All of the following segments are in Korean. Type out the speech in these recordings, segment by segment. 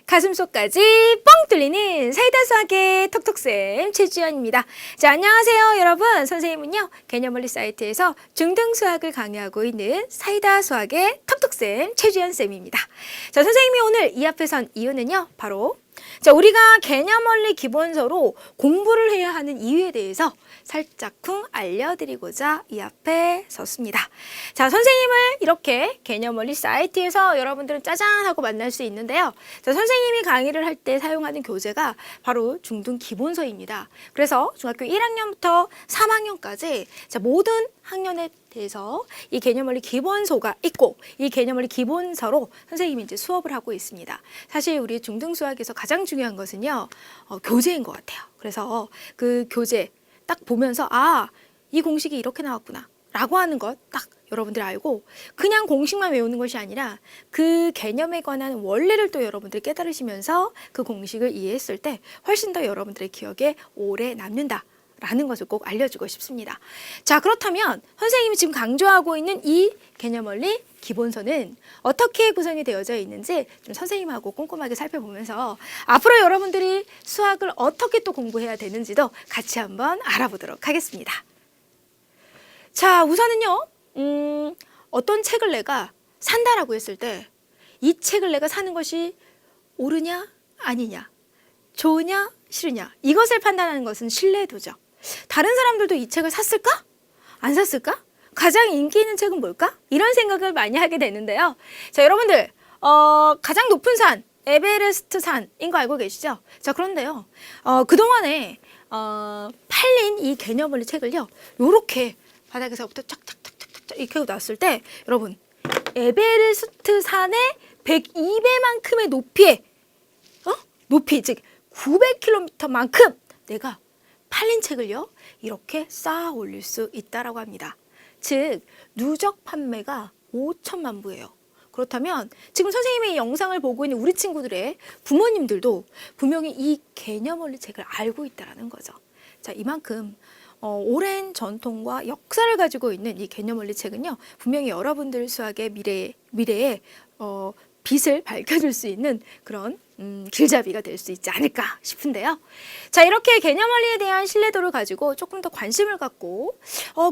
가슴속까지 뻥 뚫리는 사이다 수학의 톡톡쌤 최주연입니다. 자, 안녕하세요 여러분. 선생님은요 개념원리 사이트에서 중등 수학을 강의하고 있는 사이다 수학의 톡톡쌤 최주연쌤입니다. 자, 선생님이 오늘 이 앞에 선 이유는요 바로 우리가 개념원리 기본서로 공부를 해야 하는 이유에 대해서 살짝쿵 알려드리고자 이 앞에 섰습니다. 자, 선생님을 이렇게 개념원리 사이트에서 여러분들은 짜잔 하고 만날 수 있는데요. 자, 선생님이 강의를 할 때 사용하는 교재가 바로 중등 기본서입니다. 그래서 중학교 1학년부터 3학년까지 모든 학년에 대해서 이 개념원리 기본서가 있고 이 개념원리 기본서로 선생님이 이제 수업을 하고 있습니다. 사실 우리 중등 수학에서 가장 중요한 것은요 교재인 것 같아요. 그래서 그 교재 딱 보면서 이 공식이 이렇게 나왔구나 라고 하는 것 딱 여러분들이 알고 그냥 공식만 외우는 것이 아니라 그 개념에 관한 원리를 또 여러분들이 깨달으시면서 그 공식을 이해했을 때 훨씬 더 여러분들의 기억에 오래 남는다 라는 것을 꼭 알려주고 싶습니다. 자, 그렇다면 선생님이 지금 강조하고 있는 이 개념원리 기본서는 어떻게 구성이 되어져 있는지 좀 선생님하고 꼼꼼하게 살펴보면서 앞으로 여러분들이 수학을 어떻게 또 공부해야 되는지도 같이 한번 알아보도록 하겠습니다. 자, 우선은요 어떤 책을 내가 산다라고 했을 때 이 책을 내가 사는 것이 옳으냐 아니냐, 좋으냐 싫으냐, 이것을 판단하는 것은 신뢰도죠. 다른 사람들도 이 책을 샀을까? 안 샀을까? 가장 인기 있는 책은 뭘까? 이런 생각을 많이 하게 되는데요. 자, 여러분들 가장 높은 산 에베레스트 산인 거 알고 계시죠? 자, 그런데요 그동안에 팔린 이 개념원리 책을요 요렇게 바닥에서부터 쫙쫙쫙쫙쫙 이렇게 하고 놨을 때 여러분 에베레스트 산의 102배만큼의 높이에 높이 즉 900km만큼 내가 팔린 책을요 이렇게 쌓아 올릴 수 있다라고 합니다. 즉 누적 판매가 5천만 부예요. 그렇다면 지금 선생님의 이 영상을 보고 있는 우리 친구들의 부모님들도 분명히 이 개념원리 책을 알고 있다라는 거죠. 자, 이만큼 오랜 전통과 역사를 가지고 있는 이 개념원리 책은요 분명히 여러분들 수학의 미래에 빛을 밝혀줄 수 있는 그런 길잡이가 될 수 있지 않을까 싶은데요. 자, 이렇게 개념원리에 대한 신뢰도를 가지고 조금 더 관심을 갖고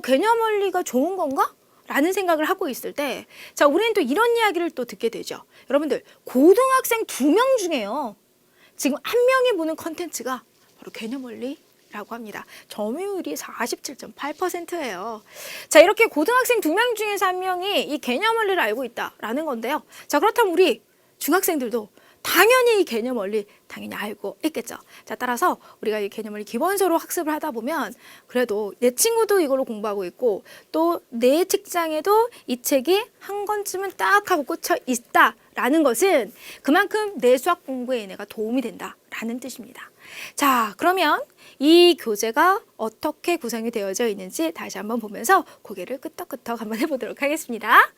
개념원리가 좋은 건가? 라는 생각을 하고 있을 때 자, 우리는 또 이런 이야기를 또 듣게 되죠. 여러분들 고등학생 2명 중에요 지금 1명이 보는 컨텐츠가 바로 개념원리 라고 합니다. 점유율이 47.8%예요. 자, 이렇게 고등학생 2명 중에서 1명이 이 개념원리를 알고 있다라는 건데요. 자, 그렇다면 우리 중학생들도 당연히 이 개념원리 당연히 알고 있겠죠. 자, 따라서 우리가 이 개념원리 기본서로 학습을 하다 보면 그래도 내 친구도 이걸로 공부하고 있고 또 내 책장에도 이 책이 한 권쯤은 딱 하고 꽂혀 있다라는 것은 그만큼 내 수학 공부에 내가 도움이 된다라는 뜻입니다. 자, 그러면 이 교재가 어떻게 구성이 되어져 있는지 다시 한번 보면서 고개를 끄덕끄덕 한번 해보도록 하겠습니다.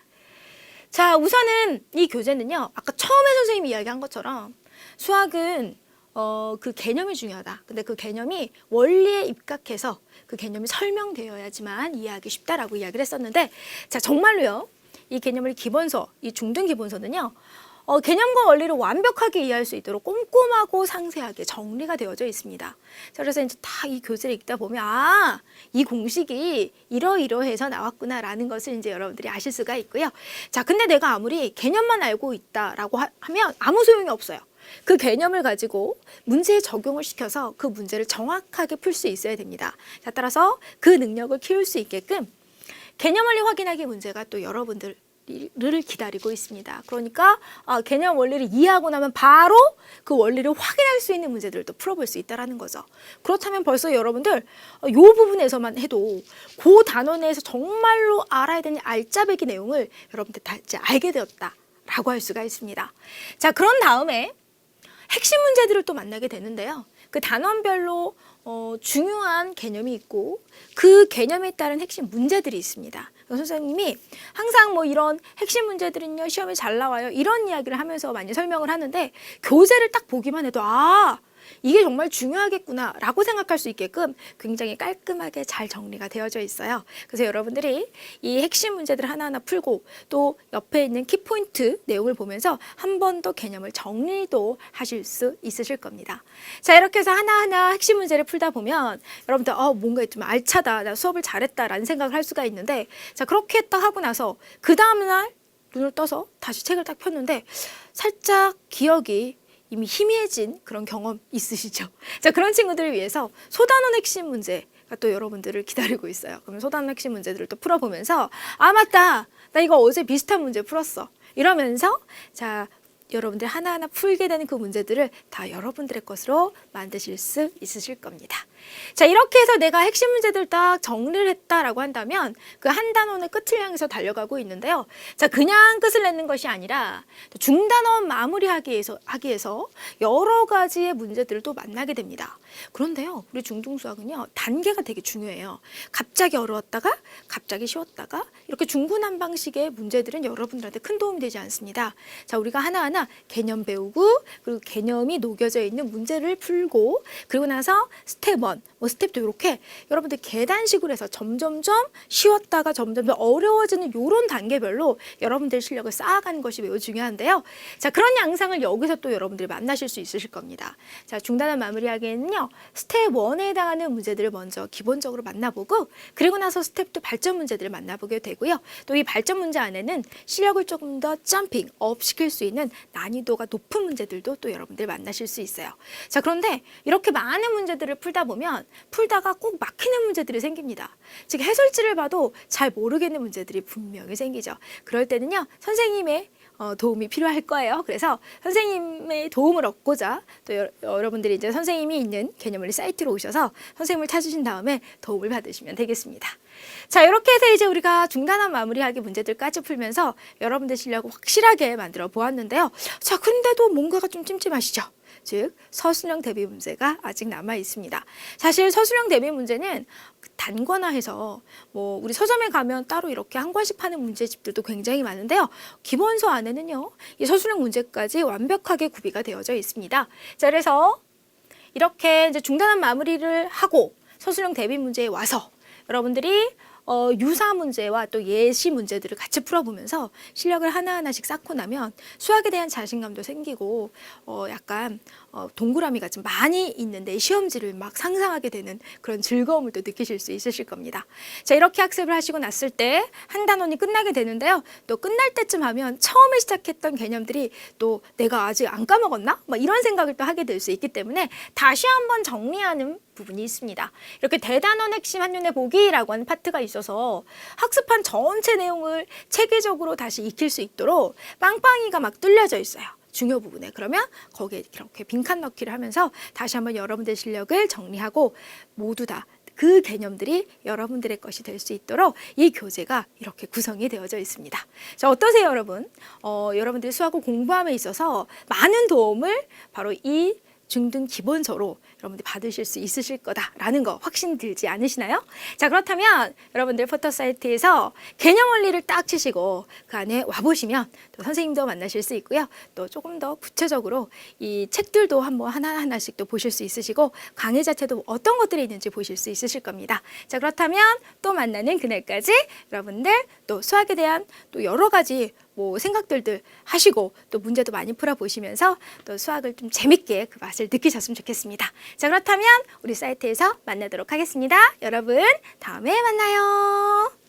자, 우선은 이 교재는요 아까 처음에 선생님이 이야기한 것처럼 수학은 그 개념이 중요하다. 근데 그 개념이 원리에 입각해서 그 개념이 설명되어야지만 이해하기 쉽다라고 이야기를 했었는데 자, 정말로요 이 개념을 기본서, 이 중등 기본서는요 개념과 원리를 완벽하게 이해할 수 있도록 꼼꼼하고 상세하게 정리가 되어져 있습니다. 자, 그래서 이제 다 이 교재를 읽다 보면 이 공식이 이러이러해서 나왔구나라는 것을 이제 여러분들이 아실 수가 있고요. 자, 근데 내가 아무리 개념만 알고 있다라고 하면 아무 소용이 없어요. 그 개념을 가지고 문제에 적용을 시켜서 그 문제를 정확하게 풀 수 있어야 됩니다. 자, 따라서 그 능력을 키울 수 있게끔 개념원리 확인하기 문제가 또 여러분들 를 기다리고 있습니다. 그러니까 개념 원리를 이해하고 나면 바로 그 원리를 확인할 수 있는 문제들을 또 풀어볼 수 있다는 거죠. 그렇다면 벌써 여러분들 이 부분에서만 해도 그 단원 내에서 정말로 알아야 되는 알짜배기 내용을 여러분들 다 이제 알게 되었다라고 할 수가 있습니다. 자, 그런 다음에 핵심 문제들을 또 만나게 되는데요. 그 단원별로 중요한 개념이 있고 그 개념에 따른 핵심 문제들이 있습니다. 선생님이 항상 이런 핵심 문제들은요 시험에 잘 나와요 이런 이야기를 하면서 많이 설명을 하는데 교재를 딱 보기만 해도 이게 정말 중요하겠구나라고 생각할 수 있게끔 굉장히 깔끔하게 잘 정리가 되어져 있어요. 그래서 여러분들이 이 핵심 문제들 하나하나 풀고 또 옆에 있는 키포인트 내용을 보면서 한 번 더 개념을 정리도 하실 수 있으실 겁니다. 자, 이렇게 해서 하나하나 핵심 문제를 풀다 보면 여러분들 뭔가 좀 알차다, 나 수업을 잘했다라는 생각을 할 수가 있는데, 자, 그렇게 딱 하고 나서 그 다음날 눈을 떠서 다시 책을 딱 폈는데 살짝 기억이 이미 희미해진 그런 경험 있으시죠? 자, 그런 친구들을 위해서 소단원 핵심 문제가 또 여러분들을 기다리고 있어요. 그러면 소단원 핵심 문제들을 또 풀어보면서 맞다, 나 이거 어제 비슷한 문제 풀었어 이러면서 자, 여러분들 하나하나 풀게 되는 그 문제들을 다 여러분들의 것으로 만드실 수 있으실 겁니다. 자, 이렇게 해서 내가 핵심 문제들 딱 정리를 했다라고 한다면 그 한 단원의 끝을 향해서 달려가고 있는데요. 자, 그냥 끝을 내는 것이 아니라 중단원 마무리하기 위해서 여러 가지의 문제들도 만나게 됩니다. 그런데요, 우리 중등수학은요, 단계가 되게 중요해요. 갑자기 어려웠다가 갑자기 쉬웠다가 이렇게 중구난방식의 문제들은 여러분들한테 큰 도움이 되지 않습니다. 자, 우리가 하나하나 개념 배우고 그리고 개념이 녹여져 있는 문제를 풀고 그리고 나서 스텝 1, 스텝 2 이렇게 여러분들 계단식으로 해서 점점점 쉬웠다가 점점 어려워지는 이런 단계별로 여러분들 실력을 쌓아가는 것이 매우 중요한데요. 자, 그런 양상을 여기서 또 여러분들이 만나실 수 있으실 겁니다. 자, 중단원 마무리하기에는요, 스텝 1에 해당하는 문제들을 먼저 기본적으로 만나보고 그리고 나서 스텝 2 발전 문제들을 만나보게 되고요. 또 이 발전 문제 안에는 실력을 조금 더 점핑, 업 시킬 수 있는 난이도가 높은 문제들도 또 여러분들 만나실 수 있어요. 자, 그런데 이렇게 많은 문제들을 풀다 보면 풀다가 꼭 막히는 문제들이 생깁니다. 즉 해설지를 봐도 잘 모르겠는 문제들이 분명히 생기죠. 그럴 때는요, 선생님의 도움이 필요할 거예요. 그래서 선생님의 도움을 얻고자 또 여러분들이 이제 선생님이 있는 개념원리 사이트로 오셔서 선생님을 찾으신 다음에 도움을 받으시면 되겠습니다. 자, 이렇게 해서 이제 우리가 중단원 마무리하기 문제들까지 풀면서 여러분들 실력을 확실하게 만들어 보았는데요. 자, 근데도 뭔가가 좀 찜찜하시죠? 즉 서술형 대비 문제가 아직 남아 있습니다. 사실 서술형 대비 문제는 단권화해서 우리 서점에 가면 따로 이렇게 한 권씩 파는 문제집들도 굉장히 많은데요. 기본서 안에는요, 이 서술형 문제까지 완벽하게 구비가 되어져 있습니다. 자, 그래서 이렇게 이제 중단원 마무리를 하고 서술형 대비 문제에 와서 여러분들이 유사 문제와 또 예시 문제들을 같이 풀어보면서 실력을 하나하나씩 쌓고 나면 수학에 대한 자신감도 생기고 약간 동그라미가 좀 많이 있는데 시험지를 막 상상하게 되는 그런 즐거움을 또 느끼실 수 있으실 겁니다. 자, 이렇게 학습을 하시고 났을 때 한 단원이 끝나게 되는데요. 또 끝날 때쯤 하면 처음에 시작했던 개념들이 또 내가 아직 안 까먹었나? 막 이런 생각을 또 하게 될 수 있기 때문에 다시 한번 정리하는 부분이 있습니다. 이렇게 대단원 핵심 한눈에 보기라고 하는 파트가 있어서 학습한 전체 내용을 체계적으로 다시 익힐 수 있도록 빵빵이가 막 뚫려져 있어요. 중요 부분에. 그러면 거기에 이렇게 빈칸 넣기를 하면서 다시 한번 여러분들의 실력을 정리하고 모두 다 그 개념들이 여러분들의 것이 될 수 있도록 이 교재가 이렇게 구성이 되어져 있습니다. 자, 어떠세요, 여러분? 여러분들이 수학을 공부함에 있어서 많은 도움을 바로 이 중등 기본서로 여러분들 받으실 수 있으실 거다라는 거 확신 들지 않으시나요? 자, 그렇다면 여러분들 포털 사이트에서 개념 원리를 딱 치시고 그 안에 와보시면 또 선생님도 만나실 수 있고요. 또 조금 더 구체적으로 이 책들도 한번 하나하나씩 또 보실 수 있으시고 강의 자체도 어떤 것들이 있는지 보실 수 있으실 겁니다. 자, 그렇다면 또 만나는 그날까지 여러분들 또 수학에 대한 또 여러 가지 생각들도 하시고 또 문제도 많이 풀어보시면서 또 수학을 좀 재밌게 그 맛을 느끼셨으면 좋겠습니다. 자, 그렇다면 우리 사이트에서 만나도록 하겠습니다. 여러분, 다음에 만나요.